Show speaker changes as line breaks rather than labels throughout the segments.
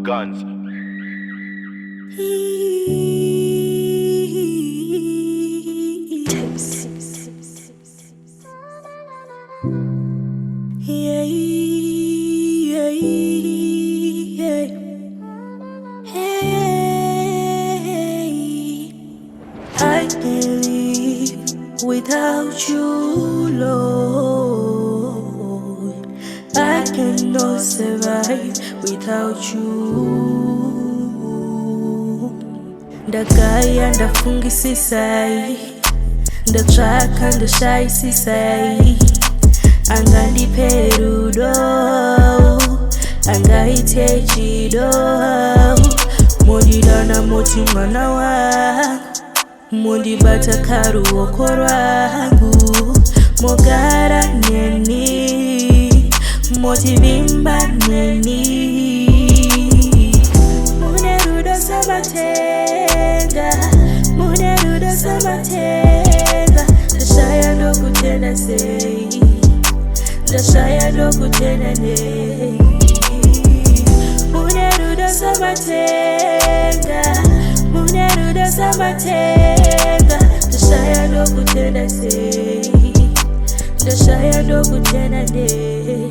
Gunz.
Yeah, yeah, yeah. Hey, I can't live without you, Lord. I cannot survive without you. Ndagaya ndafungisisai, ndatraka ndashaisisai, angandipe rudo, angaite chido, modidana moti mwana wangu, modibata karuoko rwangu, mogara neni, motivimba neni. Mune rudo samatenga, mune rudo samatenga, ndashaya ndokutenda sei, ndashaya ndokutenda nei. Mune rudo samatenga, mune rudo samatenga, ndashaya ndokutenda sei, ndashaya ndokutenda nei.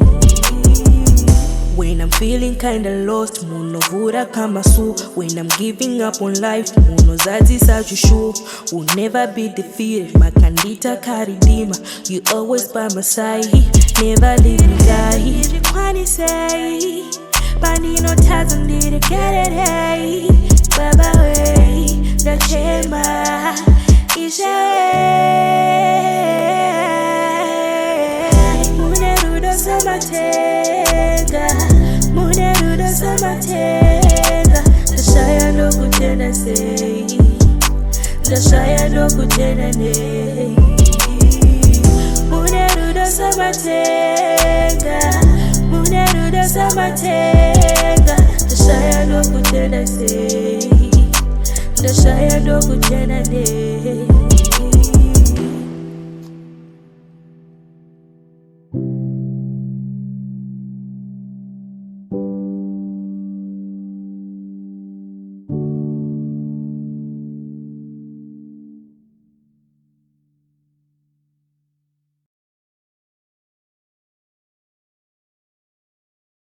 When I'm feeling kinda lost, munovura kama su. When I'm giving up on life, munozazi sajushu. Will never be defeated, makandita karidima. You always by my side, never leave me die. Kwani say, panino tazam did get it hey. Baba way, the chamber, isha munerudo samatenga, munerudo samatenga, ndashaya ndokutenda sei, ndashaya ndokutenda nei. Munerudo samatenga, munerudo samatenga, ndashaya ndokutenda sei, ndashaya ndokutenda nei.